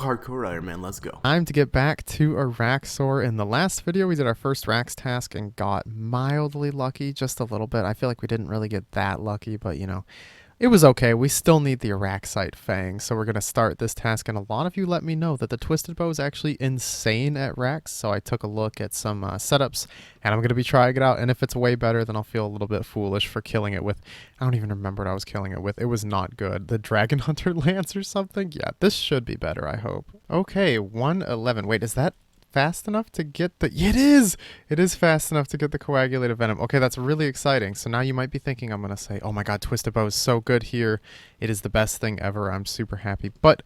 hardcore Iron Man, let's go. Time to get back to Araxxor. In the last video, we did our first Rax task and got mildly lucky, just a little bit. I feel like we didn't really get that lucky, but you know, it was okay. We still need the Araxite fang, so we're going to start this task, and a lot of you let me know that the twisted bow is actually insane at Rax, so I took a look at some setups, and I'm going to be trying it out, and if it's way better, then I'll feel a little bit foolish for killing it with, I don't even remember what I was killing it with. It was not good. The Dragon Hunter Lance or something? Yeah, this should be better, I hope. Okay, 111. Wait, is that fast enough to get the... It is! It is fast enough to get the coagulated venom. Okay, that's really exciting. So now you might be thinking I'm going to say, oh my god, Twisted Bow is so good here. It is the best thing ever. I'm super happy. But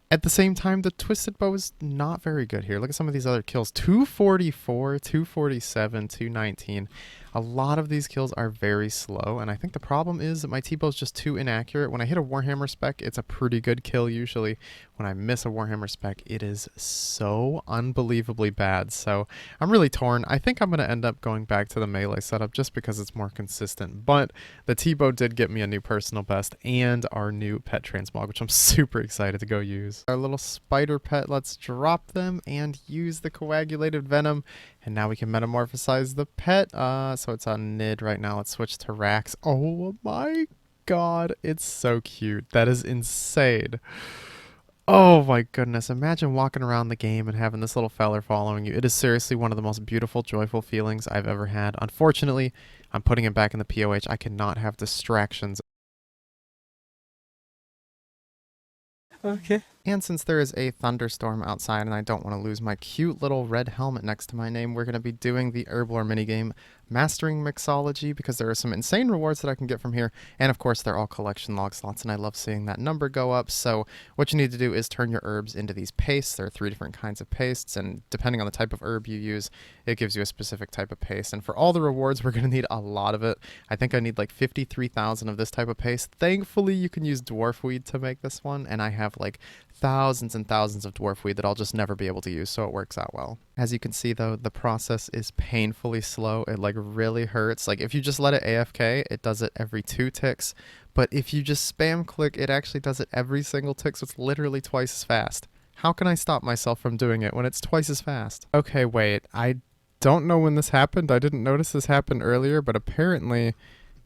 at the same time, the Twisted Bow is not very good here. Look at some of these other kills. 244, 247, 219. A lot of these kills are very slow, and I think the problem is that my T-bow is just too inaccurate. When I hit a Warhammer spec, it's a pretty good kill usually. When I miss a Warhammer spec, it is so unbelievably bad. So I'm really torn. I think I'm going to end up going back to the melee setup just because it's more consistent. But the T-bow did get me a new personal best and our new pet transmog, which I'm super excited to go use. Our little spider pet, let's drop them and use the coagulated venom. And now we can metamorphosize the pet. So it's on Nid right now. Let's switch to Rax. Oh my god, it's so cute. That is insane. Oh my goodness. Imagine walking around the game and having this little feller following you. It is seriously one of the most beautiful, joyful feelings I've ever had. Unfortunately, I'm putting him back in the POH. I cannot have distractions. Okay. And since there is a thunderstorm outside and I don't want to lose my cute little red helmet next to my name, we're going to be doing the Herblore minigame, Mastering Mixology, because there are some insane rewards that I can get from here. And of course, they're all collection log slots, and I love seeing that number go up. So what you need to do is turn your herbs into these pastes. There are 3 different kinds of pastes, and depending on the type of herb you use, it gives you a specific type of paste. And for all the rewards, we're going to need a lot of it. I think I need like 53,000 of this type of paste. Thankfully, you can use dwarf weed to make this one, and I have like thousands and thousands of dwarf weed that I'll just never be able to use, so it works out well. As you can see though, the process is painfully slow. It like really hurts. Like if you just let it AFK, it does it every 2 ticks, but if you just spam click, it actually does it every single tick, so it's literally twice as fast. How can I stop myself from doing it when it's twice as fast? Okay, wait, I don't know when this happened. I didn't notice this happened earlier, but apparently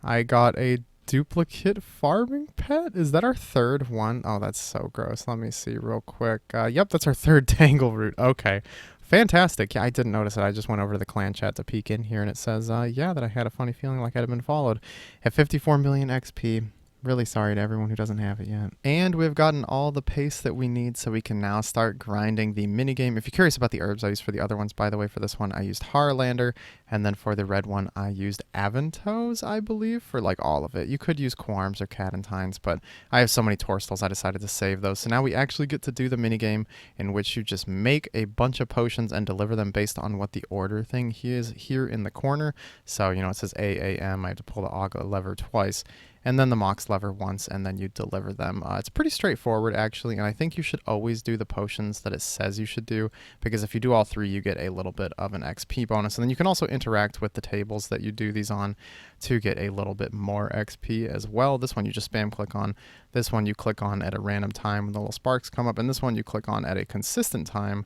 I got a duplicate farming pet? Is that our 3rd one? Oh, that's so gross. Let me see real quick. Yep, that's our 3rd tangle root. Okay. Fantastic. Yeah, I didn't notice it. I just went over to the clan chat to peek in here, and it says, yeah, that I had a funny feeling like I'd been followed. At 54 million XP. Really sorry to everyone who doesn't have it yet. And we've gotten all the paste that we need, so we can now start grinding the minigame. If you're curious about the herbs I used for the other ones, by the way, for this one I used Harlander, and then for the red one I used Aventos, I believe, for like all of it. You could use Quarms or Cadentines, but I have so many Torstals I decided to save those. So now we actually get to do the minigame in which you just make a bunch of potions and deliver them based on what the order thing is here in the corner. So, you know, it says AAM, I have to pull the AUG lever twice, and then the Mox lever once, and then you deliver them. It's pretty straightforward, actually, and I think you should always do the potions that it says you should do, because if you do all 3, you get a little bit of an XP bonus, and then you can also interact with the tables that you do these on to get a little bit more XP as well. This one you just spam click on. This one you click on at a random time when the little sparks come up, and this one you click on at a consistent time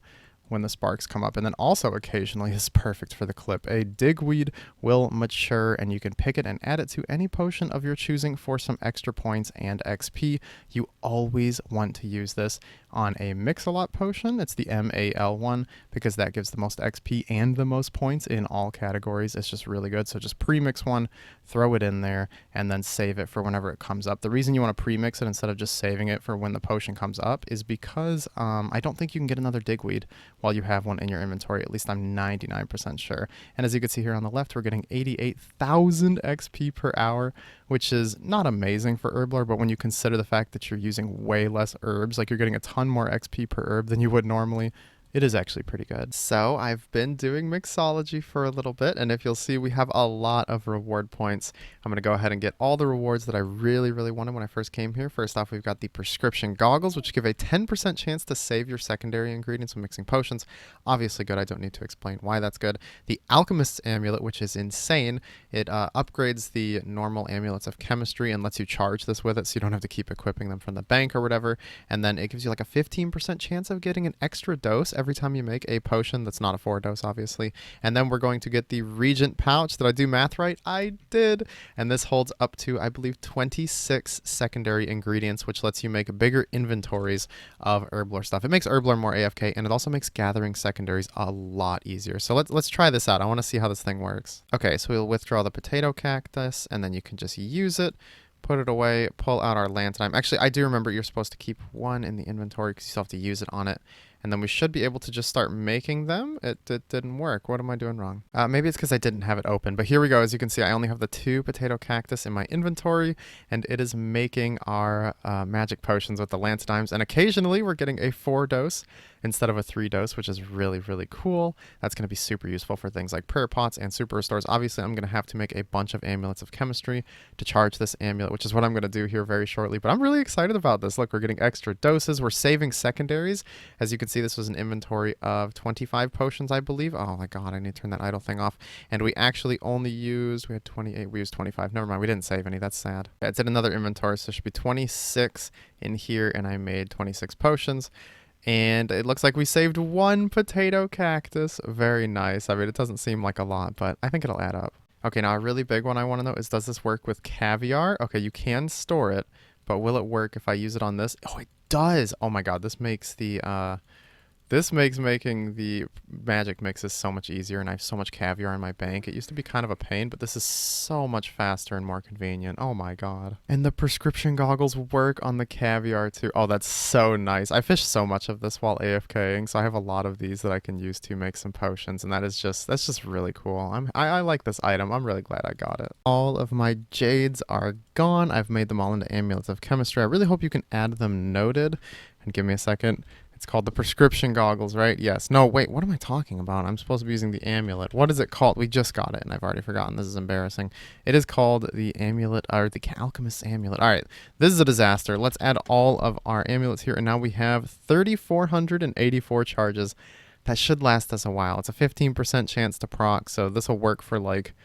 when the sparks come up. And then also occasionally, this is perfect for the clip, a digweed will mature, and you can pick it and add it to any potion of your choosing for some extra points and XP. You always want to use this on a Mix-a-Lot potion. It's the MAL one, because that gives the most XP and the most points in all categories. It's just really good. So just pre-mix one, throw it in there, and then save it for whenever it comes up. The reason you want to pre-mix it instead of just saving it for when the potion comes up is because I don't think you can get another digweed while you have one in your inventory. At least I'm 99% sure. And as you can see here on the left, we're getting 88,000 XP per hour, which is not amazing for Herblore, but when you consider the fact that you're using way less herbs, like you're getting a ton more XP per herb than you would normally, It is actually pretty good. So I've been doing Mixology for a little bit, and if you'll see, we have a lot of reward points. I'm going to go ahead and get all the rewards that I really wanted when I first came here. First off, we've got the prescription goggles, which give a 10% chance to save your secondary ingredients when mixing potions. Obviously good. I don't need to explain why that's good. The alchemist's amulet, which is insane. It upgrades the normal amulets of chemistry and lets you charge this with it, so you don't have to keep equipping them from the bank or whatever. And then it gives you like a 15% chance of getting an extra dose every time you make a potion that's not a 4-dose, obviously. And then we're going to get the Regent pouch. Did I do math right? I did. And this holds up to, I believe, 26 secondary ingredients, which lets you make bigger inventories of Herblore stuff. It makes Herblore more AFK, and it also makes gathering secondaries a lot easier. So let's try this out. I want to see how this thing works. Okay, so we'll withdraw the potato cactus, and then you can just use it. Put it away, pull out our lantern. Actually, I do remember you're supposed to keep one in the inventory because you still have to use it on it. And then we should be able to just start making them. It didn't work. What am I doing wrong? Maybe it's because I didn't have it open. But here we go. As you can see, I only have the 2 potato cactus in my inventory. And it is making our magic potions with the lance dimes. And occasionally we're getting a 4-dose instead of a 3-dose, which is really cool. That's going to be super useful for things like prayer pots and super restores. Obviously, I'm going to have to make a bunch of amulets of chemistry to charge this amulet, which is what I'm going to do here very shortly. But I'm really excited about this. Look, we're getting extra doses. We're saving secondaries. As you can see, this was an inventory of 25 potions, I believe. Oh my god, I need to turn that idle thing off. And we actually only used, we had 28, we used 25. Never mind, we didn't save any. That's sad. Yeah, it's in another inventory, so there should be 26 in here, and I made 26 potions. And it looks like we saved 1 potato cactus. Very nice. I mean, it doesn't seem like a lot, but I think it'll add up. Okay, now a really big one I want to know is, does this work with caviar? Okay, you can store it, but will it work if I use it on this? Oh, it does. Oh my god, this makes the this makes making the magic mixes so much easier, and I have so much caviar in my bank. It used to be kind of a pain, but this is so much faster and more convenient. Oh my god. And the prescription goggles work on the caviar too. Oh, that's so nice. I fish so much of this while AFKing, so I have a lot of these that I can use to make some potions, and that's just really cool. I like this item. I'm really glad I got it. All of my jades are gone. I've made them all into amulets of chemistry. I really hope you can add them noted. And give me a second. It's called the prescription goggles, right? Yes. No, wait, what am I talking about? I'm supposed to be using the amulet. What is it called? We just got it, and I've already forgotten. This is embarrassing. It is called the amulet, or the alchemist's amulet. All right, this is a disaster. Let's add all of our amulets here, and now we have 3,484 charges. That should last us a while. It's a 15% chance to proc, so this will work for, like,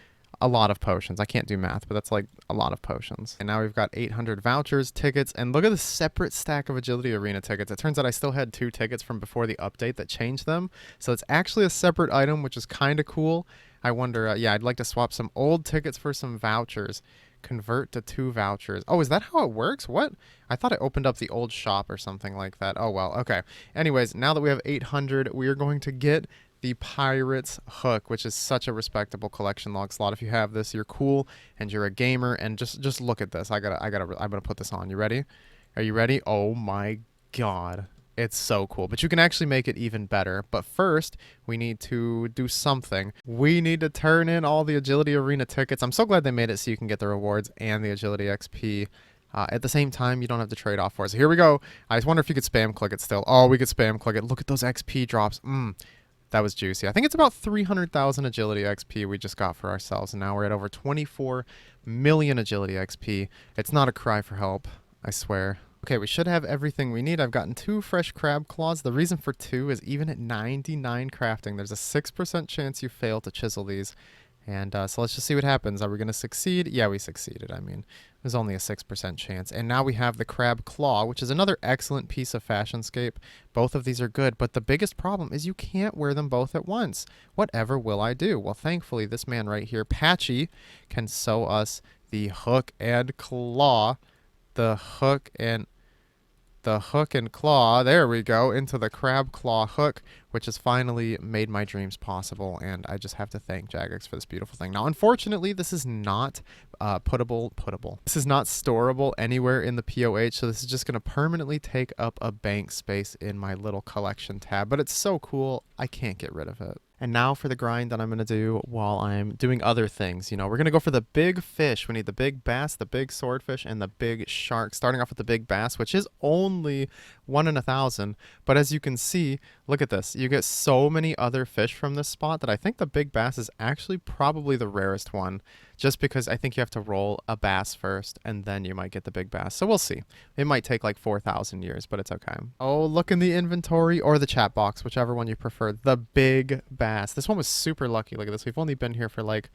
a lot of potions. I can't do math, but that's like a lot of potions. And now we've got 800 vouchers, tickets, and look at the separate stack of agility arena tickets. It turns out I still had 2 tickets from before the update that changed them. So it's actually a separate item, which is kind of cool. I wonder, yeah, I'd like to swap some old tickets for some vouchers. Convert to 2 vouchers. Oh, is that how it works? What? I thought I opened up the old shop or something like that. Oh, well, okay. Anyways, now that we have 800, we are going to get the Pirate's Hook, which is such a respectable collection log slot. If you have this, you're cool and you're a gamer. And just look at this. I'm gonna put this on. You ready? Are you ready? Oh my god, it's so cool. But you can actually make it even better. But first, we need to do something. We need to turn in all the agility arena tickets. I'm so glad they made it so you can get the rewards and the agility XP. At the same time, you don't have to trade off for it. So here we go. I just wonder if you could spam click it still. Oh, we could spam click it. Look at those XP drops. That was juicy. I think it's about 300,000 agility XP we just got for ourselves, and now we're at over 24 million agility XP. It's not a cry for help, I swear. Okay, we should have everything we need. I've gotten 2 fresh crab claws. The reason for 2 is even at 99 crafting, there's a 6% chance you fail to chisel these. And so let's just see what happens. Are we going to succeed? Yeah, we succeeded. I mean, there's only a 6% chance. And now we have the crab claw, which is another excellent piece of fashionscape. Both of these are good, but the biggest problem is you can't wear them both at once. Whatever will I do? Well, thankfully, this man right here, Patchy, can sew us the hook and claw. The hook and claw, there we go, into the crab claw hook, which has finally made my dreams possible, and I just have to thank Jagex for this beautiful thing. Now, unfortunately, this is not puttable. This is not storable anywhere in the POH, so this is just going to permanently take up a bank space in my little collection tab, but it's so cool, I can't get rid of it. And now for the grind that I'm going to do while I'm doing other things. You know, we're going to go for the big fish. We need the big bass, the big swordfish, and the big shark. Starting off with the big bass, which is only 1 in 1,000. But as you can see, look at this. You get so many other fish from this spot that I think the big bass is actually probably the rarest one, just because I think you have to roll a bass first and then you might get the big bass. So we'll see. It might take like 4,000 years, but it's okay. Oh, look in the inventory or the chat box, whichever one you prefer. The big bass. This one was super lucky. Look at this. We've only been here for like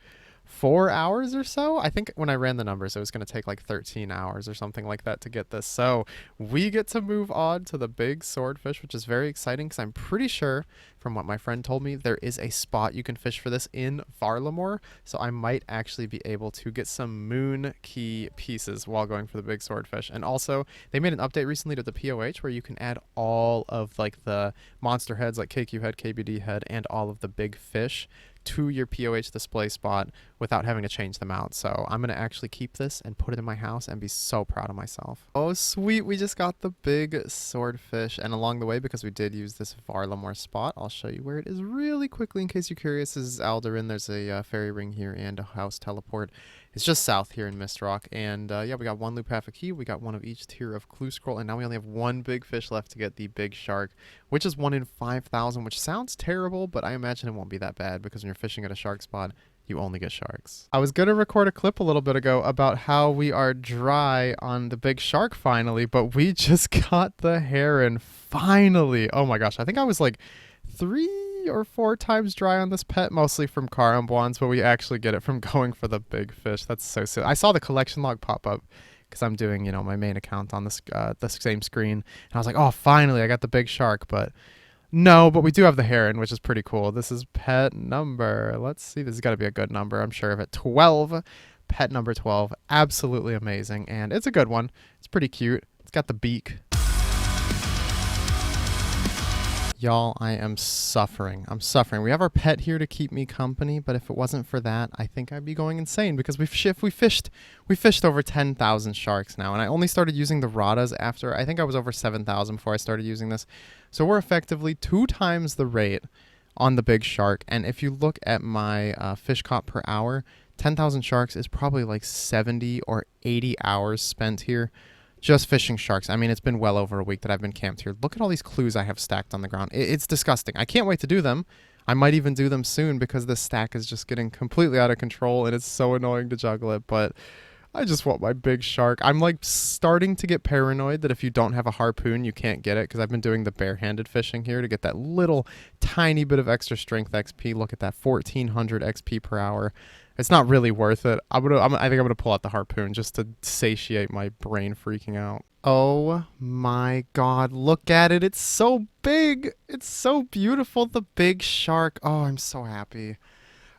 4 hours or so. I think when I ran the numbers, it was going to take like 13 hours or something like that to get this. So we get to move on to the big swordfish, which is very exciting because I'm pretty sure from what my friend told me, there is a spot you can fish for this in Vardorvis. So I might actually be able to get some moon key pieces while going for the big swordfish. And also they made an update recently to the POH where you can add all of like the monster heads like KQ head, KBD head, and all of the big fish to your POH display spot without having to change them out. So I'm going to actually keep this and put it in my house and be so proud of myself. Oh, sweet. We just got the big swordfish. And along the way, because we did use this Vardorvis spot, I'll show you where it is really quickly in case you're curious. This is Alderin. There's a fairy ring here and a house teleport. It's just south here in Mist Rock. And yeah, we got one loop half a key. We got one of each tier of clue scroll. And now we only have one big fish left to get the big shark, which is 1 in 5,000, which sounds terrible, but I imagine it won't be that bad because when you're fishing at a shark spot, you only get sharks. I was going to record a clip a little bit ago about how we are dry on the big shark finally, but we just got the heron finally. Oh my gosh. I think I was like 3 or 4 times dry on this pet, mostly from car embouans, but we actually get it from going for the big fish. That's so silly. I saw the collection log pop up because I'm doing, you know, my main account on this the same screen. And I was like, oh, finally, I got the big shark. But no, but we do have the heron, which is pretty cool. This is pet number, let's see, this has got to be a good number, I'm sure of it, 12. Pet number 12, absolutely amazing. And it's a good one. It's pretty cute. It's got the beak. Y'all, I am suffering. I'm suffering. We have our pet here to keep me company, but if it wasn't for that, I think I'd be going insane because we fished over 10,000 sharks now, and I only started using the radas after, I think I was over 7,000 before I started using this. So we're effectively 2 times the rate on the big shark, and if you look at my fish caught per hour, 10,000 sharks is probably like 70 or 80 hours spent here just fishing sharks. I mean, it's been well over a week that I've been camped here. Look at all these clues I have stacked on the ground. It's disgusting. I can't wait to do them. I might even do them soon because this stack is just getting completely out of control and it's so annoying to juggle it, but I just want my big shark. I'm like starting to get paranoid that if you don't have a harpoon, you can't get it because I've been doing the barehanded fishing here to get that little tiny bit of extra strength XP. Look at that, 1,400 XP per hour. It's not really worth it. I think I'm gonna pull out the harpoon just to satiate my brain freaking out. Oh my god, look at it. It's so big. It's so beautiful. The big shark. Oh, I'm so happy.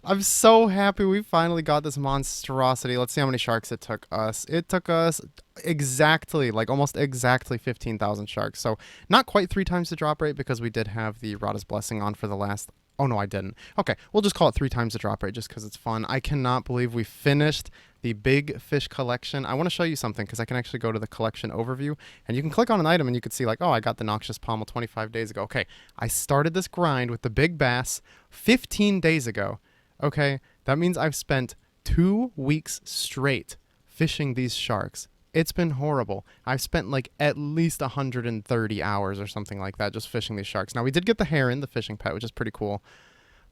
I'm so happy we finally got this monstrosity. Let's see how many sharks it took us. It took us exactly, like almost exactly 15,000 sharks. So not quite 3 times the drop rate because we did have the Rada's Blessing on for the last... Oh, no, I didn't. Okay, we'll just call it 3 times the drop rate just because it's fun. I cannot believe we finished the big fish collection. I want to show you something because I can actually go to the collection overview and you can click on an item and you can see like, oh, I got the Noxious Pommel 25 days ago. Okay, I started this grind with the big bass 15 days ago. Okay, that means I've spent 2 weeks straight fishing these sharks. It's been horrible. I've spent like at least 130 hours or something like that just fishing these sharks. Now, we did get the heron, the fishing pet, which is pretty cool.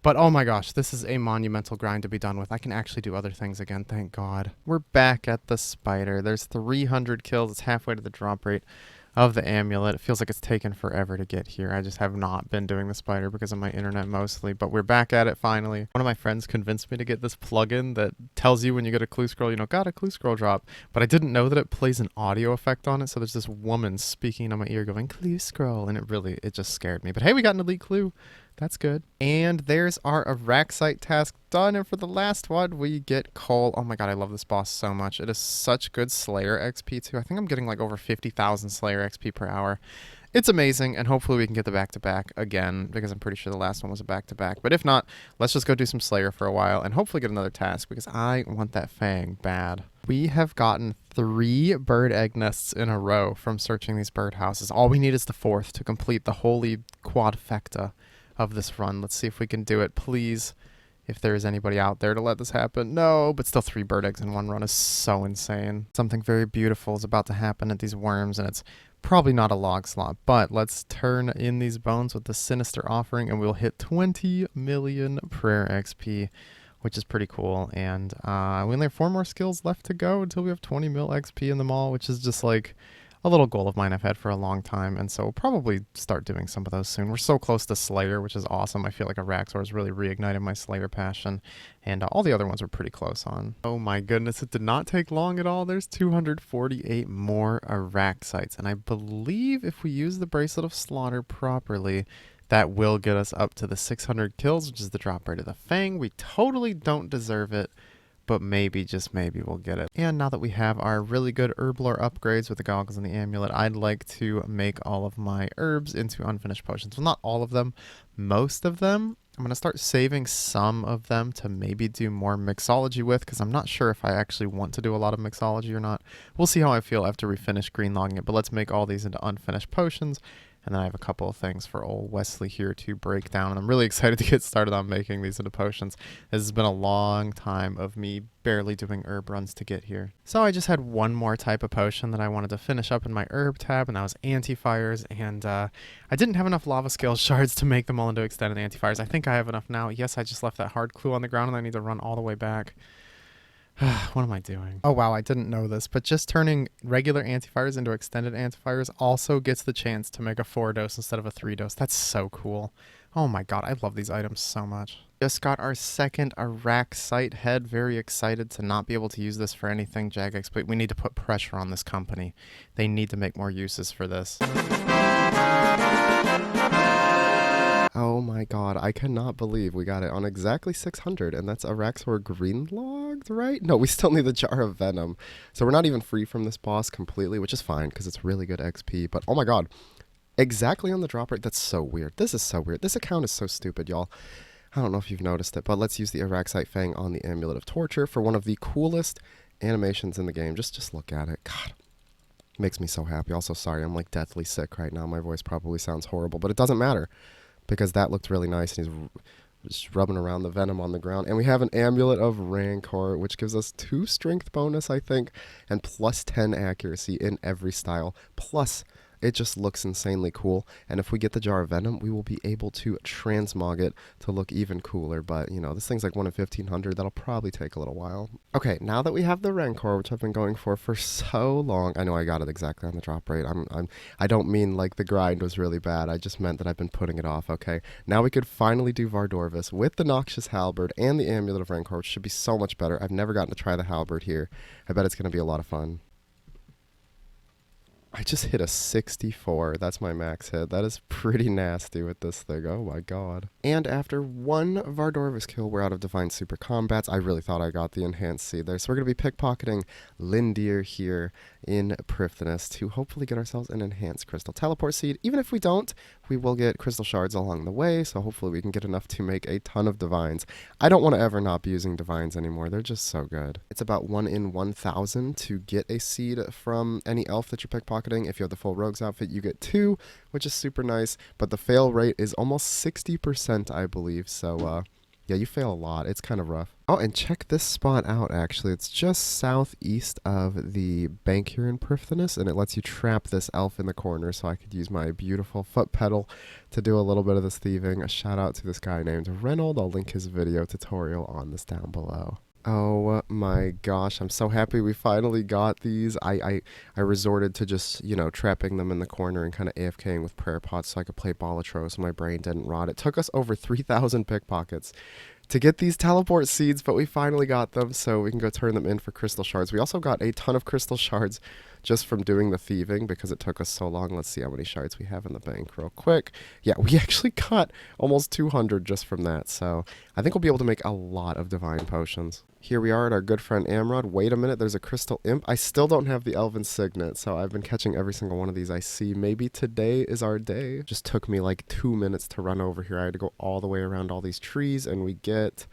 But oh my gosh, this is a monumental grind to be done with. I can actually do other things again, thank God. We're back at the spider. There's 300 kills. It's halfway to the drop rate of the amulet. It feels like it's taken forever to get here. I just have not been doing the spider because of my internet mostly, but we're back at it finally. One of my friends convinced me to get this plugin that tells you when you get a clue scroll, you know, got a clue scroll drop, but I didn't know that it plays an audio effect on it, so there's this woman speaking on my ear going, clue scroll, and it just scared me. But hey, we got an elite clue. That's good. And there's our Araxite task done. And for the last one, we get coal. Oh my god, I love this boss so much. It is such good Slayer XP too. I think I'm getting like over 50,000 Slayer XP per hour. It's amazing, and hopefully we can get the back-to-back again, because I'm pretty sure the last one was a back-to-back. But if not, let's just go do some Slayer for a while, and hopefully get another task, because I want that fang bad. We have gotten 3 bird egg nests in a row from searching these birdhouses. All we need is the 4th to complete the holy quadfecta of this run. Let's see if we can do it, please. If there is anybody out there to let this happen. No, but still 3 bird eggs in one run is so insane. Something very beautiful is about to happen at these worms, and it's Probably not a log slot, but let's turn in these bones with the Sinister Offering, and we'll hit 20 million prayer XP, which is pretty cool. And we only have 4 more skills left to go until we have 20 mil XP in them all, which is just like a little goal of mine I've had for a long time, and so we'll probably start doing some of those soon. We're so close to Slayer, which is awesome. I feel like Araxxor has really reignited my Slayer passion, and all the other ones were pretty close on. Oh my goodness, it did not take long at all. There's 248 more Araxites, and I believe if we use the Bracelet of Slaughter properly, that will get us up to the 600 kills, which is the drop rate of the Fang. We totally don't deserve it, but maybe, just maybe, we'll get it. And now that we have our really good Herblore upgrades with the goggles and the amulet, I'd like to make all of my herbs into unfinished potions. Well, not all of them, most of them. I'm going to start saving some of them to maybe do more mixology with, because I'm not sure if I actually want to do a lot of mixology or not. We'll see how I feel after we finish greenlogging it, but let's make all these into unfinished potions. And then I have a couple of things for old Wesley here to break down. And I'm really excited to get started on making these into potions. This has been a long time of me barely doing herb runs to get here. So I just had one more type of potion that I wanted to finish up in my herb tab, and that was anti-fires. And I didn't have enough lava scale shards to make them all into extended anti-fires. I think I have enough now. Yes, I just left that hard clue on the ground and I need to run all the way back. What am I doing? Oh wow, I didn't know this, but just turning regular antifires into extended antifires also gets the chance to make a 4-dose instead of a 3-dose. That's so cool. Oh my god, I love these items so much. Just got our second Araxite head. Very excited to not be able to use this for anything Jagex, but we need to put pressure on this company. They need to make more uses for this. Oh my god, I cannot believe we got it on exactly 600, and that's Araxxor greenlogged, right? No, we still need the Jar of Venom. So we're not even free from this boss completely, which is fine, because it's really good XP. But oh my god, exactly on the drop rate. That's so weird. This is so weird. This account is so stupid, y'all. I don't know if you've noticed it, but let's use the Araxite Fang on the Amulet of Torture for one of the coolest animations in the game. Just look at it. God, makes me so happy. Also, sorry, I'm like deathly sick right now. My voice probably sounds horrible, but it doesn't matter, because that looked really nice, and he's just rubbing around the venom on the ground. And we have an Amulet of Rancour, which gives us 2 strength bonus, I think, and plus 10 accuracy in every style. Plus, it just looks insanely cool. And if we get the Jar of Venom, we will be able to transmog it to look even cooler. But, you know, this thing's like 1 in 1,500. That'll probably take a little while. Okay, now that we have the Rancour, which I've been going for so long. I know I got it exactly on the drop rate. I don't mean like the grind was really bad. I just meant that I've been putting it off. Okay, now we could finally do Vardorvis with the Noxious Halberd and the Amulet of Rancour, which should be so much better. I've never gotten to try the Halberd here. I bet it's going to be a lot of fun. I just hit a 64. That's my max hit. That is pretty nasty with this thing. Oh my god. And after one Vardorvis kill, we're out of Divine Super Combats. I really thought I got the Enhanced Seed there. So we're going to be pickpocketing Lindir here in Prifddinas to hopefully get ourselves an Enhanced Crystal Teleport Seed. Even if we don't, we will get Crystal Shards along the way. So hopefully we can get enough to make a ton of Divines. I don't want to ever not be using Divines anymore. They're just so good. It's about 1 in 1,000 to get a seed from any elf that you're pickpocketing. If you have the full Rogue's outfit, you get 2, which is super nice, but the fail rate is almost 60%, I believe, so yeah, you fail a lot. It's kind of rough. Oh, and check this spot out, actually. It's just southeast of the bank here in Prifddinas, and it lets you trap this elf in the corner, so I could use my beautiful foot pedal to do a little bit of this thieving. A shout out to this guy named Reynold. I'll link his video tutorial on this down below. Oh my gosh, I'm so happy we finally got these. I resorted to just, you know, trapping them in the corner and kind of AFKing with prayer pots so I could play Balatro so my brain didn't rot. It took us over 3,000 pickpockets to get these teleport seeds, but we finally got them, so we can go turn them in for crystal shards. We also got a ton of crystal shards just from doing the thieving because it took us so long. Let's see how many shards we have in the bank real quick. Yeah, we actually got almost 200 just from that, so I think we'll be able to make a lot of divine potions. Here we are at our good friend Amrod. Wait a minute, there's a crystal imp. I still don't have the elven signet, so I've been catching every single one of these I see. Maybe today is our day. Just took me like 2 minutes to run over here. I had to go all the way around all these trees, and we get,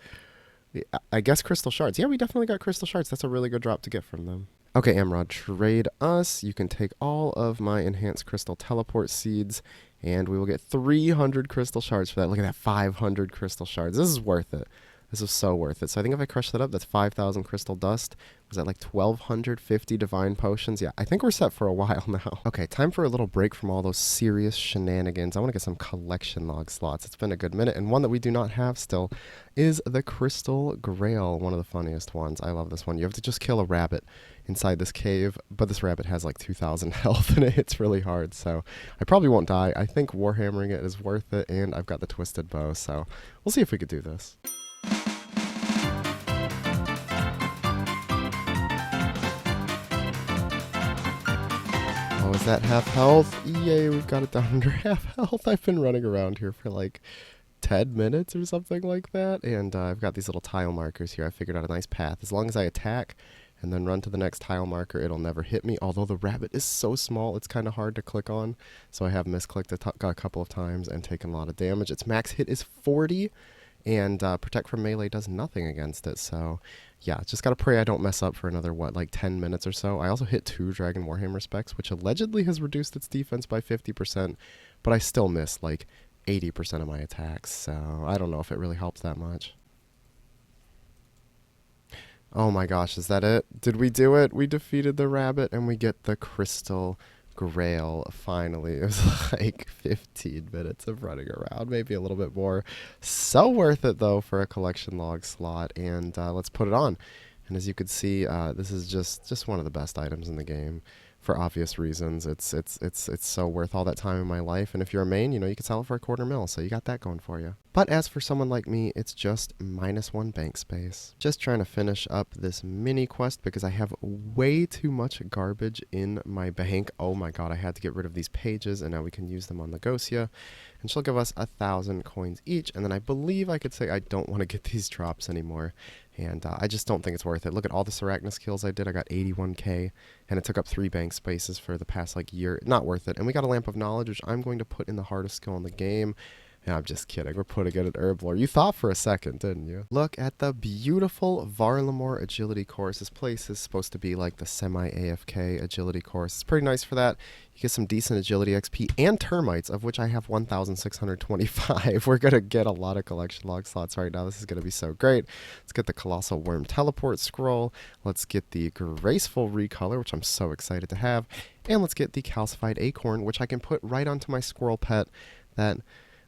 I guess, crystal shards. Yeah, we definitely got crystal shards. That's a really good drop to get from them. Okay, Amrod, trade us. You can take all of my enhanced crystal teleport seeds, and we will get 300 crystal shards for that. Look at that, 500 crystal shards. This is worth it. This was so worth it. So I think if I crush that up, that's 5,000 crystal dust. Was that like 1,250 divine potions? Yeah, I think we're set for a while now. Okay, time for a little break from all those serious shenanigans. I want to get some collection log slots. It's been a good minute, and one that we do not have still is the crystal grail, one of the funniest ones. I love this one. You have to just kill a rabbit inside this cave, but this rabbit has like 2,000 health and it hits really hard, so I probably won't die. I think warhammering it is worth it, and I've got the twisted bow, so we'll see if we could do this. Oh, is that half health? Yay, we've got it down under half health. I've been running around here for like 10 minutes or something like that, and I've got these little tile markers here. I figured out a nice path. As long as I attack and then run to the next tile marker, it'll never hit me, although the rabbit is so small, it's kind of hard to click on, so I have misclicked a couple of times and taken a lot of damage. Its max hit is 40, and Protect from Melee does nothing against it, so yeah, just gotta pray I don't mess up for another, what, like 10 minutes or so. I also hit 2 Dragon Warhammer specs, which allegedly has reduced its defense by 50%, but I still miss like 80% of my attacks, so I don't know if it really helps that much. Oh my gosh, is that it? Did we do it? We defeated the rabbit and we get the crystal grail finally. It was like 15 minutes of running around, maybe a little bit more. So worth it though for a collection log slot, and let's put it on. And as you can see, this is just one of the best items in the game. For obvious reasons, it's so worth all that time in my life, and if you're a main, you know, you can sell it for $250,000, so you got that going for you. But as for someone like me, it's just -1 bank space. Just trying to finish up this mini quest because I have way too much garbage in my bank. Oh my god, I had to get rid of these pages, and now we can use them on Legosia, and she'll give us 1,000 coins each, and then I believe I could say I don't want to get these drops anymore. And I just don't think it's worth it. Look at all the Sarachnis kills I did. I got 81k, and it took up 3 bank spaces for the past like year. Not worth it. And we got a Lamp of Knowledge, which I'm going to put in the hardest skill in the game. Yeah, I'm just kidding. We're putting it at Herblore. You thought for a second, didn't you? Look at the beautiful Varlamore agility course. This place is supposed to be like the semi-AFK agility course. It's pretty nice for that. You get some decent agility XP and termites, of which I have 1,625. We're going to get a lot of collection log slots right now. This is going to be so great. Let's get the Colossal Worm Teleport Scroll. Let's get the Graceful Recolor, which I'm so excited to have. And let's get the Calcified Acorn, which I can put right onto my squirrel pet that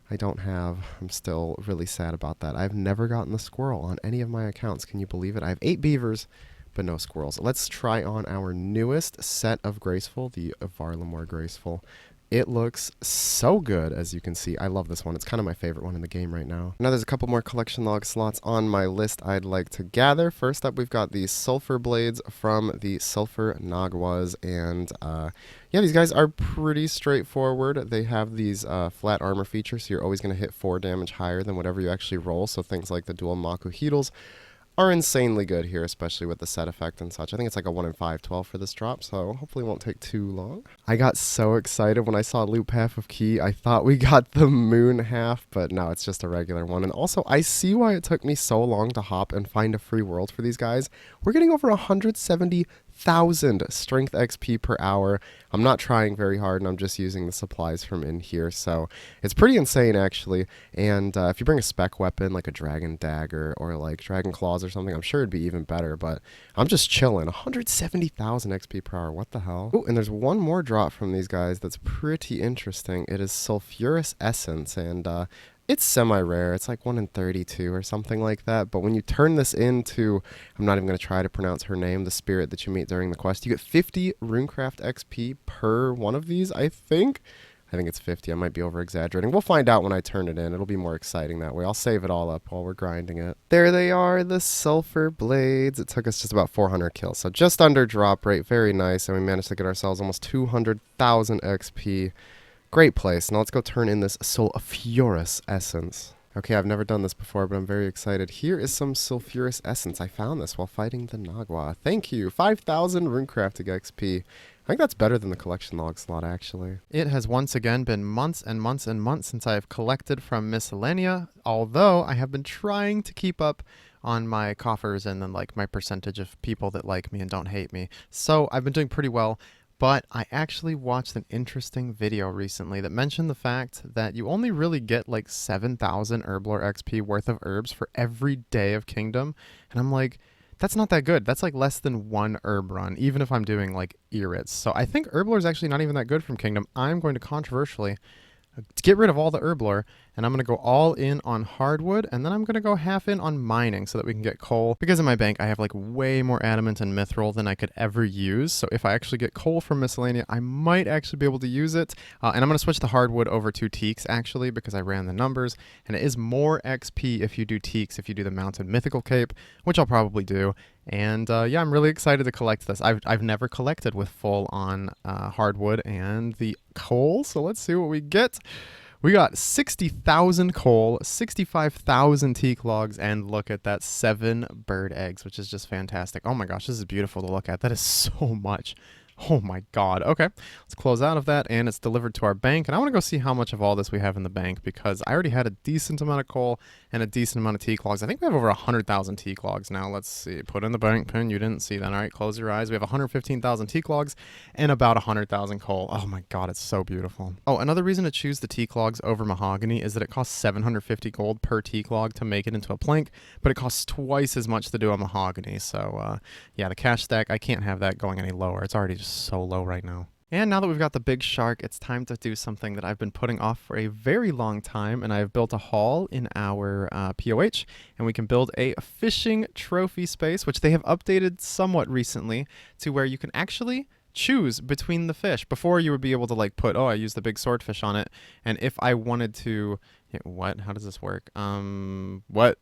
I don't have. I'm still really sad about that. I've never gotten the squirrel on any of my accounts. Can you believe it? I have 8 beavers, but no squirrels. Let's try on our newest set of Graceful, the Varlamore Graceful. It looks so good, as you can see. I love this one. It's kind of my favorite one in the game right now. Now there's a couple more collection log slots on my list I'd like to gather. First up, we've got the Sulphur Blades from the Sulphur Naguas, and yeah, these guys are pretty straightforward. They have these flat armor features, so you're always going to hit 4 damage higher than whatever you actually roll, so things like the dual Maku Heedles are insanely good here, especially with the set effect and such. I think it's like a 1 in 512 for this drop, so hopefully it won't take too long. I got so excited when I saw loop half of key. I thought we got the moon half, but no, it's just a regular one. And also, I see why it took me so long to hop and find a free world for these guys. We're getting over 170,000 strength XP per hour. I'm not trying very hard, and I'm just using the supplies from in here, so it's pretty insane, actually. And if you bring a spec weapon, like a dragon dagger or like dragon claws or something, I'm sure it'd be even better, but I'm just chilling. 170,000 XP per hour, what the hell? Oh, and there's one more drop from these guys that's pretty interesting. It is Sulphurous Essence, and it's semi-rare. It's like 1 in 32 or something like that. But when you turn this into, I'm not even going to try to pronounce her name, the spirit that you meet during the quest, you get 50 Runecraft XP per one of these, I think. I think it's 50. I might be over-exaggerating. We'll find out when I turn it in. It'll be more exciting that way. I'll save it all up while we're grinding it. There they are, the Sulphur Blades. It took us just about 400 kills, so just under drop rate. Very nice, and we managed to get ourselves almost 200,000 XP. Great place. Now let's go turn in this Sulphurous Essence. Okay, I've never done this before, but I'm very excited. Here is some Sulphurous Essence. I found this while fighting the Nagua. Thank you. 5,000 runecrafting XP. I think that's better than the collection log slot, actually. It has once again been months and months and months since I have collected from Miscellania, although I have been trying to keep up on my coffers and then like my percentage of people that like me and don't hate me. So I've been doing pretty well. But I actually watched an interesting video recently that mentioned the fact that you only really get like 7,000 Herblore XP worth of herbs for every day of Kingdom. And I'm like, that's not that good. That's like less than one herb run, even if I'm doing like Irits. So I think Herblore is actually not even that good from Kingdom. I'm going to controversially get rid of all the Herblore, and I'm going to go all in on hardwood, and then I'm going to go half in on mining so that we can get coal. Because in my bank, I have like way more adamant and mithril than I could ever use. So if I actually get coal from Miscellania, I might actually be able to use it. And I'm going to switch the hardwood over to teaks actually, because I ran the numbers, and it is more XP if you do teaks, if you do the mounted mythical cape, which I'll probably do. And yeah, I'm really excited to collect this. I've never collected with full on hardwood and the coal, so let's see what we get. We got 60,000 coal, 65,000 teak logs, and look at that, 7 bird eggs, which is just fantastic. Oh my gosh, this is beautiful to look at. That is so much. Oh my god. Okay, let's close out of that, and it's delivered to our bank. And I want to go see how much of all this we have in the bank, because I already had a decent amount of coal and a decent amount of teak logs. I think we have over 100,000 teak logs now. Let's see. Put in the bank pin. You didn't see that. All right, close your eyes. We have 115,000 teak logs and about 100,000 coal. Oh my god, it's so beautiful. Oh, another reason to choose the teak logs over mahogany is that it costs 750 gold per teak log to make it into a plank, but it costs twice as much to do a mahogany. So yeah, the cash stack, I can't have that going any lower. It's already just so low right now. And now that we've got the big shark, it's time to do something that I've been putting off for a very long time, and I've built a hall in our POH, and we can build a fishing trophy space, which they have updated somewhat recently to where you can actually choose between the fish. Before, you would be able to like put, oh, I use the big swordfish on it, and if I wanted to, what? How does this work? What?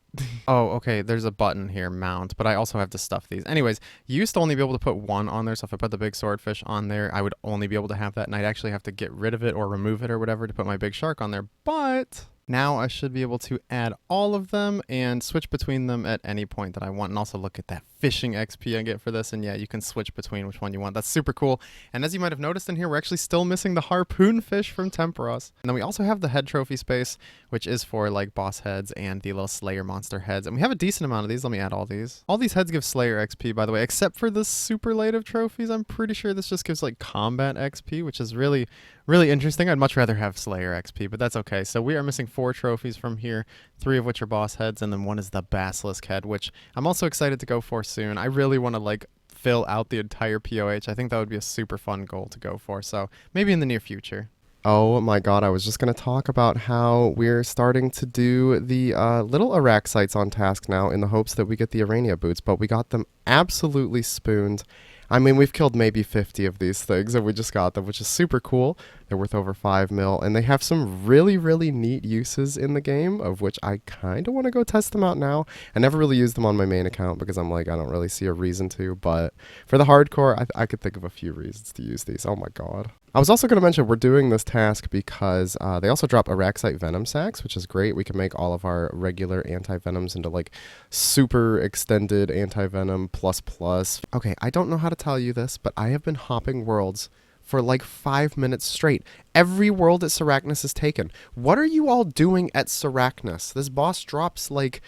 Oh, okay, there's a button here, mount, but I also have to stuff these. Anyways, you used to only be able to put one on there, so if I put the big swordfish on there, I would only be able to have that, and I'd actually have to get rid of it or remove it or whatever to put my big shark on there, but now I should be able to add all of them and switch between them at any point that I want. And also look at that fishing XP I get for this. And yeah, you can switch between which one you want. That's super cool. And as you might have noticed in here, we're actually still missing the harpoon fish from Temperos. And then we also have the head trophy space, which is for like boss heads and the little Slayer monster heads. And we have a decent amount of these. Let me add all these. All these heads give Slayer XP, by the way, except for the superlative trophies. I'm pretty sure this just gives like combat XP, which is really interesting. I'd much rather have Slayer XP, but that's okay. So we are missing 4 trophies from here, 3 of which are boss heads, and then 1 is the basilisk head, which I'm also excited to go for soon. I really want to like fill out the entire POH. I think that would be a super fun goal to go for, so maybe in the near future. Oh my god, I was just going to talk about how we're starting to do the little Araxites on task now in the hopes that we get the Arania boots, but we got them absolutely spooned. I mean, we've killed maybe 50 of these things, and we just got them, which is super cool. They're worth over 5 mil, and they have some really neat uses in the game, of which I kind of want to go test them out now. I never really used them on my main account because I'm like, I don't really see a reason to, but for the hardcore, I could think of a few reasons to use these. Oh my god. I was also going to mention we're doing this task because they also drop Araxite venom sacks, which is great. We can make all of our regular anti-venoms into like super extended anti-venom plus. Okay, I don't know how to tell you this, but I have been hopping worlds for like 5 minutes straight. Every world at Sarachnis is taken. What are you all doing at Sarachnis? This boss drops like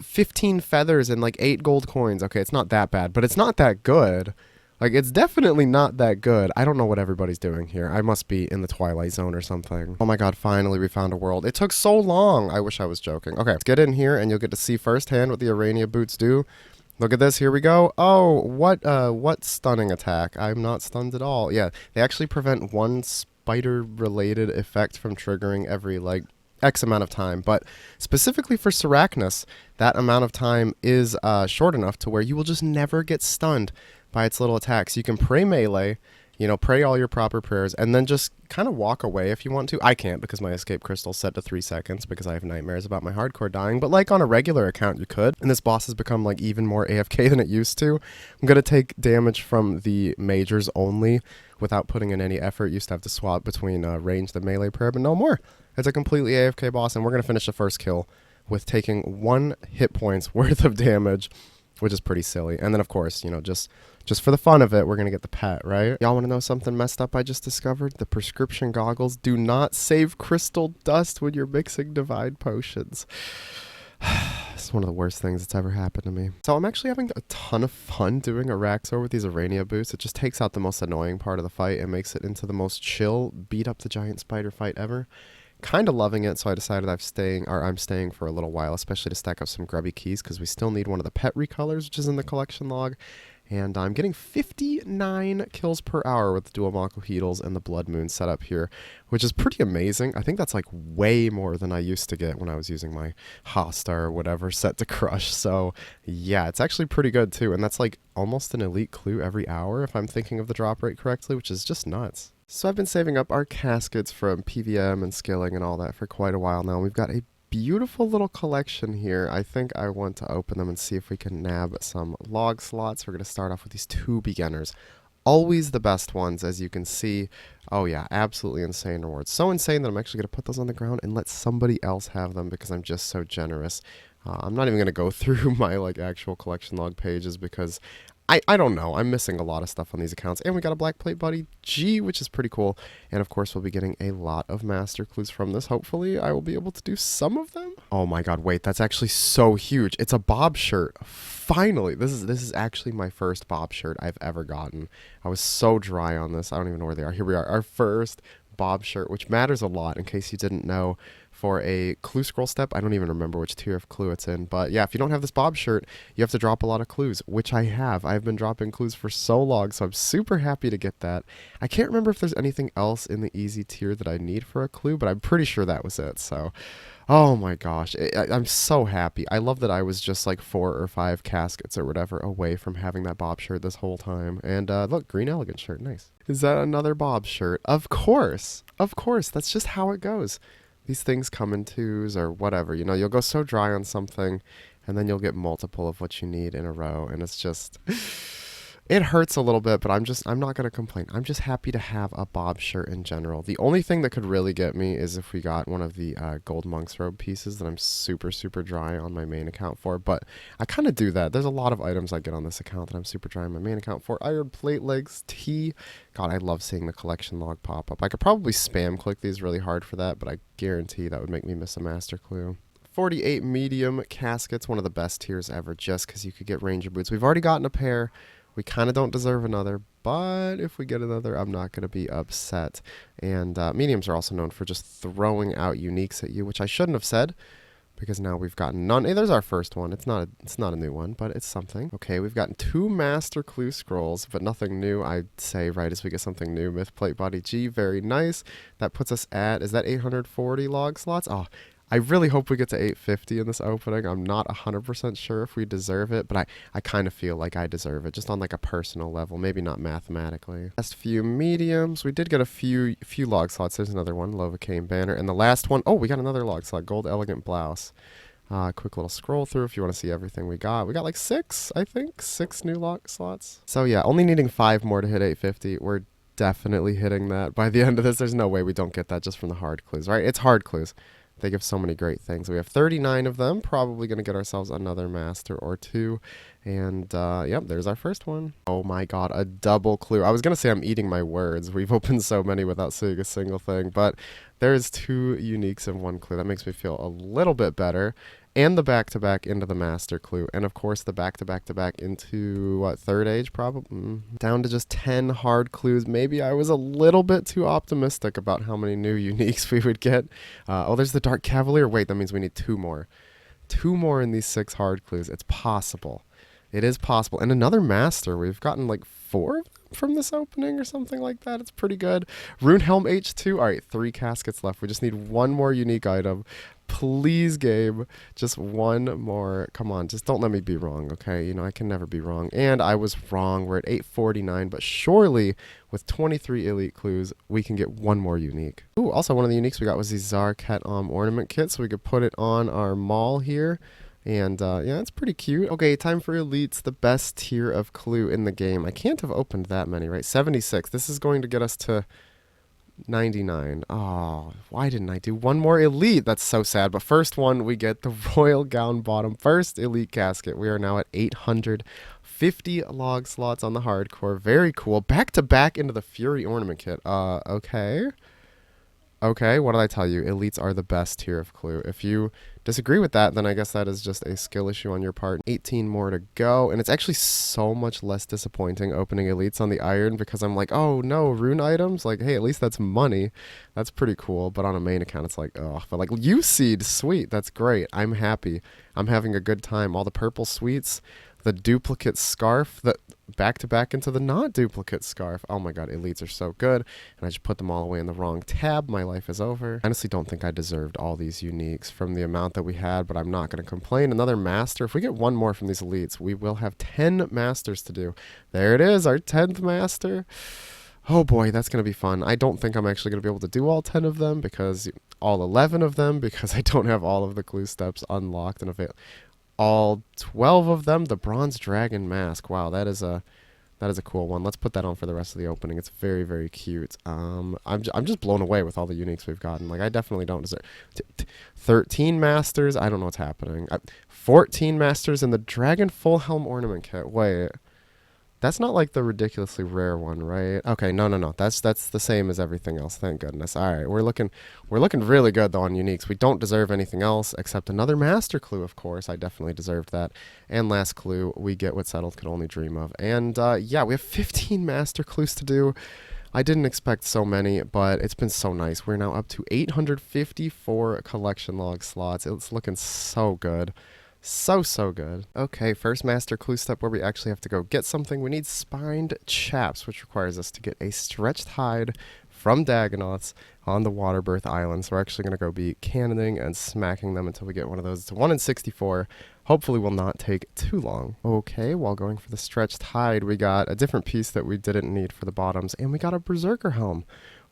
15 feathers and like 8 gold coins. Okay, it's not that bad, but it's not that good. Like, it's definitely not that good. I don't know what everybody's doing here. I must be in the Twilight Zone or something. Oh my god, finally we found a world. It took so long. I wish I was joking. Okay, let's get in here and you'll get to see firsthand what the Arania boots do. Look at this. Here we go. Oh, what stunning attack. I'm not stunned at all. Yeah, they actually prevent one spider-related effect from triggering every, like, X amount of time, but specifically for Sarachnis, that amount of time is short enough to where you will just never get stunned by its little attacks. You can pray melee, you know, pray all your proper prayers, and then just kind of walk away if you want to. I can't because my escape crystal's set to 3 seconds because I have nightmares about my hardcore dying, but like on a regular account you could, and this boss has become like even more AFK than it used to. I'm going to take damage from the majors only without putting in any effort. Used to have to swap between ranged and melee prayer, but no more. It's a completely AFK boss, and we're going to finish the first kill with taking 1 hit points worth of damage, which is pretty silly. And then, of course, you know, just for the fun of it, we're going to get the pet, right? Y'all want to know something messed up I just discovered? The prescription goggles do not save crystal dust when you're mixing divine potions. It's one of the worst things that's ever happened to me. So I'm actually having a ton of fun doing Araxxor with these Arania boots. It just takes out the most annoying part of the fight and makes it into the most chill, beat up the giant spider fight ever. Kind of loving it, so I decided I'm staying for a little while, especially to stack up some grubby keys, because we still need one of the pet recolors, which is in the collection log. And I'm getting 59 kills per hour with the dual Makuhedals and the Blood Moon setup here, which is pretty amazing. I think that's like way more than I used to get when I was using my Hosta or whatever set to crush. So yeah, it's actually pretty good too. And that's like almost an elite clue every hour if I'm thinking of the drop rate correctly, which is just nuts. So I've been saving up our caskets from PVM and skilling and all that for quite a while now. We've got a beautiful little collection here. I think I want to open them and see if we can nab some log slots. We're going to start off with these 2 beginners. Always the best ones, as you can see. Oh yeah, absolutely insane rewards. So insane that I'm actually going to put those on the ground and let somebody else have them because I'm just so generous. I'm not even going to go through my like actual collection log pages because I don't know. I'm missing a lot of stuff on these accounts. And we got a Black Plate Buddy G, which is pretty cool. And of course, we'll be getting a lot of master clues from this. Hopefully, I will be able to do some of them. Oh my god, wait. That's actually so huge. It's a Bob shirt. Finally. This is actually my first Bob shirt I've ever gotten. I was so dry on this. I don't even know where they are. Here we are. Our first Bob shirt, which matters a lot in case you didn't know. For a clue scroll step, I don't even remember which tier of clue it's in, but yeah, if you don't have this Bob shirt, you have to drop a lot of clues, which I have. I've been dropping clues for so long, so I'm super happy to get that. I can't remember if there's anything else in the easy tier that I need for a clue, but I'm pretty sure that was it, so oh my gosh, I'm so happy. I love that I was just like 4 or 5 caskets or whatever away from having that Bob shirt this whole time. And look, green elegant shirt, nice. Is that another Bob shirt? Of course, that's just how it goes. These things come in 2s or whatever. You know, you'll go so dry on something, and then you'll get multiple of what you need in a row, and it's just... It hurts a little bit, but I'm not going to complain. I'm just happy to have a Bob shirt in general. The only thing that could really get me is if we got one of the gold monk's robe pieces that I'm super, super dry on my main account for, but I kind of do that. There's a lot of items I get on this account that I'm super dry on my main account for. Iron plate legs, tea. God, I love seeing the collection log pop up. I could probably spam click these really hard for that, but I guarantee that would make me miss a master clue. 48 medium caskets, one of the best tiers ever, just because you could get ranger boots. We've already gotten a pair. We kind of don't deserve another, but if we get another, I'm not going to be upset. And mediums are also known for just throwing out uniques at you, which I shouldn't have said, because now we've gotten none. Hey, there's our first one. It's not a new one, but it's something. Okay, we've gotten 2 master clue scrolls, but nothing new, I'd say, right as we get something new. Myth Plate Body G, very nice. That puts us at, is that 840 log slots? Oh, I really hope we get to 850 in this opening. I'm not 100% sure if we deserve it, but I kind of feel like I deserve it, just on like a personal level, maybe not mathematically. Last few mediums. We did get a few log slots. There's another one, Lovacaine Banner. And the last one, oh, we got another log slot, Gold Elegant Blouse. Quick little scroll through if you want to see everything we got. We got like 6, I think, 6 new log slots. So yeah, only needing 5 more to hit 850. We're definitely hitting that by the end of this. There's no way we don't get that just from the hard clues, right? It's hard clues. They give so many great things. We have 39 of them. Probably going to get ourselves another master or 2. And, yep, there's our first one. Oh my god, a double clue. I was going to say I'm eating my words. We've opened so many without seeing a single thing. But there's 2 uniques and 1 clue. That makes me feel a little bit better. And the back-to-back into the master clue. And, of course, the back-to-back-to-back into, what, third age, probably? Down to just 10 hard clues. Maybe I was a little bit too optimistic about how many new uniques we would get. Oh, there's the Dark Cavalier. Wait, that means we need 2 more. 2 more in these 6 hard clues. It's possible. It is possible. And another master. We've gotten, like, 4 of them from this opening or something like that. It's pretty good. Rune Helm H2. All right, 3 caskets left. We just need 1 more unique item. Please, game, just 1 more. Come on, just don't let me be wrong, okay? You know, I can never be wrong. And I was wrong. We're at 849, but surely with 23 elite clues, we can get 1 more unique. Ooh, also one of the uniques we got was the Zarket ornament kit, so we could put it on our maul here. And, yeah, it's pretty cute. Okay, time for elites, the best tier of clue in the game. I can't have opened that many, right? 76. This is going to get us to 99. Oh, why didn't I do 1 more elite? That's so sad. But first one, we get the Royal Gown Bottom. First elite casket. We are now at 850 log slots on the hardcore. Very cool. Back to back into the Fury ornament kit. Okay. Okay, what did I tell you? Elites are the best tier of clue. If you disagree with that, then I guess that is just a skill issue on your part. 18 more to go, and it's actually so much less disappointing opening elites on the iron because I'm like, oh no, rune items? Like, hey, at least that's money. That's pretty cool, but on a main account, it's like, oh, but like, U-Seed, sweet, that's great. I'm happy. I'm having a good time. All the purple sweets, the duplicate scarf, the back to back into the not duplicate scarf. Oh my god, elites are so good. And I just put them all away in the wrong tab. My life is over. I honestly don't think I deserved all these uniques from the amount that we had, but I'm not going to complain. Another master. If we get one more from these elites, we will have 10 masters to do. There it is, our 10th master. Oh boy, that's going to be fun. I don't think I'm actually going to be able to do all 10 of them because all 11 of them because I don't have all of the clue steps unlocked and available. All 12 of them, the bronze dragon mask. Wow, that is a cool one. Let's put that on for the rest of the opening. It's very, very cute. I'm just blown away with all the uniques we've gotten. Like, I definitely don't deserve 13 masters. I don't know what's happening. 14 masters in the dragon full helm ornament kit. Wait, that's not like the ridiculously rare one, right? Okay, no. That's the same as everything else. Thank goodness. All right, we're looking really good though on uniques. We don't deserve anything else except another master clue, of course. I definitely deserved that. And last clue, we get what Settled could only dream of. And yeah, we have 15 master clues to do. I didn't expect so many, but it's been so nice. We're now up to 854 collection log slots. It's looking so good. So good. Okay, first master clue step where we actually have to go get something. We need spined chaps, which requires us to get a stretched hide from Dagonauts on the Waterbirth Island. So we're actually going to go be cannoning and smacking them until we get one of those. It's 1 in 64. Hopefully will not take too long. Okay, while going for the stretched hide, we got a different piece that we didn't need for the bottoms, and we got a Berserker helm,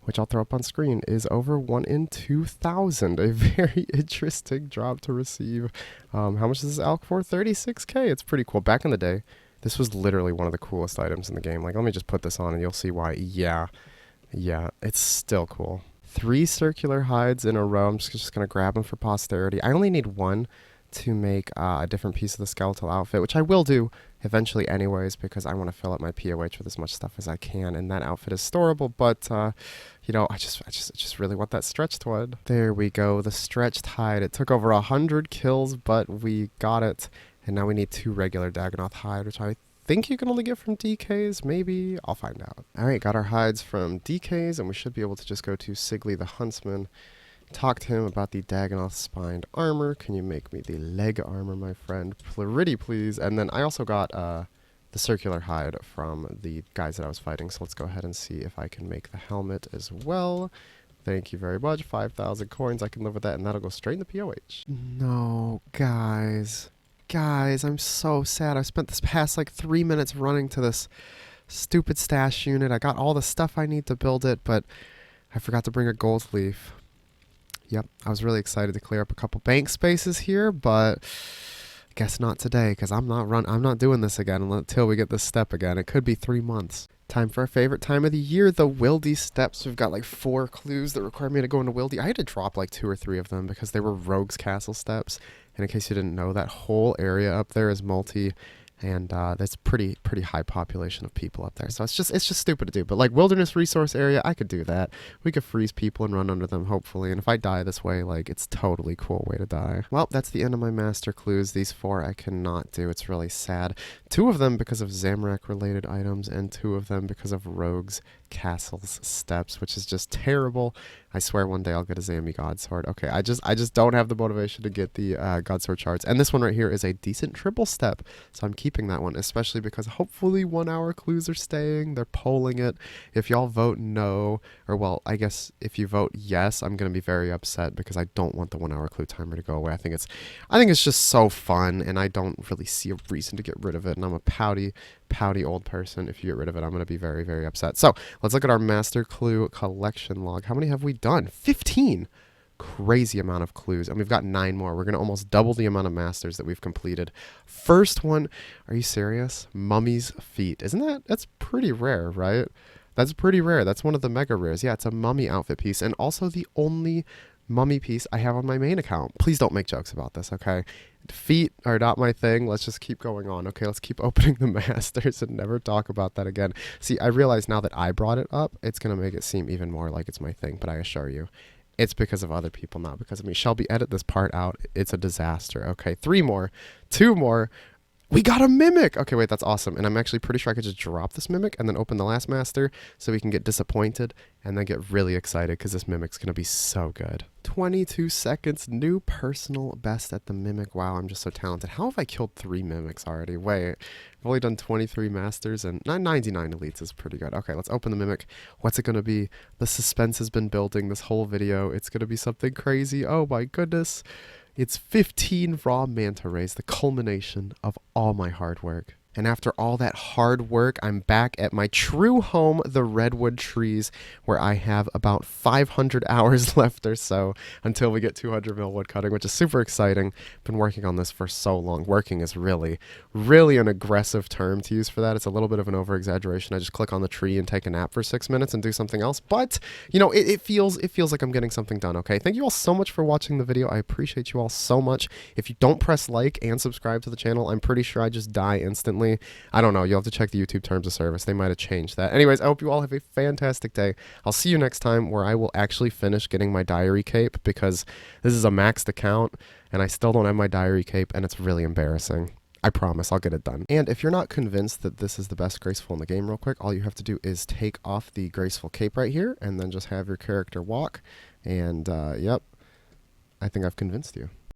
which I'll throw up on screen, is over 1 in 2,000. A very interesting drop to receive. How much is this alk for? 36k. It's pretty cool. Back in the day, this was literally one of the coolest items in the game. Like, let me just put this on and you'll see why. Yeah, it's still cool. 3 circular hides in a row. I'm just going to grab them for posterity. I only need 1 to make a different piece of the skeletal outfit, which I will do eventually anyways, because I want to fill up my POH with as much stuff as I can, and that outfit is storable, but you know, I just really want that stretched one. There we go, the stretched hide. It took over 100 kills, but we got it, and now we need 2 regular Dagonoth hide, which I think you can only get from DKs, maybe? I'll find out. Alright, got our hides from DKs, and we should be able to just go to Sigly the Huntsman, talk to him about the Dagonoth spined armor. Can you make me the leg armor, my friend? Pretty please. And then I also got the circular hide from the guys that I was fighting. So let's go ahead and see if I can make the helmet as well. Thank you very much. 5,000 coins. I can live with that, and that'll go straight in the POH. No, guys. Guys, I'm so sad. I spent this past like 3 minutes running to this stupid stash unit. I got all the stuff I need to build it, but I forgot to bring a gold leaf. Yep, I was really excited to clear up a couple bank spaces here, but I guess not today, because I'm not doing this again until we get this step again. It could be 3 months. Time for our favorite time of the year, the Wildy steps. We've got like 4 clues that require me to go into Wildy. I had to drop like 2 or 3 of them because they were Rogue's Castle steps. And in case you didn't know, that whole area up there is multi. And there's pretty high population of people up there, so it's just stupid to do. But like wilderness resource area, I could do that. We could freeze people and run under them, hopefully. And if I die this way, like, it's totally cool way to die. Well, that's the end of my master clues. These 4 I cannot do. It's really sad. 2 of them because of Zamorak related items, and 2 of them because of Rogue's Castle's steps, which is just terrible. I swear one day I'll get a Zammy Godsword. Okay, I just don't have the motivation to get the Godsword charts. And this one right here is a decent triple step, so I'm keeping that one, especially because hopefully 1 hour clues are staying. They're polling it. If y'all vote no, or well, I guess if you vote yes, I'm gonna be very upset because I don't want the 1 hour clue timer to go away. I think it's just so fun, and I don't really see a reason to get rid of it. And I'm a pouty old person. If you get rid of it, I'm going to be very, very upset. So let's look at our master clue collection log. How many have we done? 15. Crazy amount of clues, and we've got 9 more. We're going to almost double the amount of masters that we've completed. First one, are you serious? Mummy's feet. That's pretty rare, right? That's pretty rare. That's one of the mega rares. Yeah, it's a mummy outfit piece, and also the only mummy piece I have on my main account. Please don't make jokes about this, okay? Feet are not my thing. Let's just keep going on. Okay, let's keep opening the masters and never talk about that again. See, I realize now that I brought it up, it's going to make it seem even more like it's my thing, but I assure you, It's because of other people, not because of me. Shelby, edit this part out. It's a disaster. Okay, 3 more, 2 more. We got a mimic! Okay, wait, that's awesome. And I'm actually pretty sure I could just drop this mimic and then open the last master so we can get disappointed and then get really excited because this mimic's going to be so good. 22 seconds, new personal best at the mimic. Wow, I'm just so talented. How have I killed 3 mimics already? Wait, I've only done 23 masters and 99 elites is pretty good. Okay, let's open the mimic. What's it going to be? The suspense has been building this whole video. It's going to be something crazy. Oh my goodness. It's 15 raw manta rays, the culmination of all my hard work. And after all that hard work, I'm back at my true home, the redwood trees, where I have about 500 hours left or so until we get 200 mil woodcutting, which is super exciting. Been working on this for so long. Working is really, really an aggressive term to use for that. It's a little bit of an over-exaggeration. I just click on the tree and take a nap for 6 minutes and do something else. But, you know, it feels like I'm getting something done, okay? Thank you all so much for watching the video. I appreciate you all so much. If you don't press like and subscribe to the channel, I'm pretty sure I just die instantly. I don't know. You'll have to check the YouTube terms of service. They might have changed that. Anyways, I hope you all have a fantastic day. I'll see you next time where I will actually finish getting my diary cape because this is a maxed account and I still don't have my diary cape and it's really embarrassing. I promise I'll get it done. And if you're not convinced that this is the best graceful in the game real quick, all you have to do is take off the graceful cape right here and then just have your character walk. And yep, I think I've convinced you.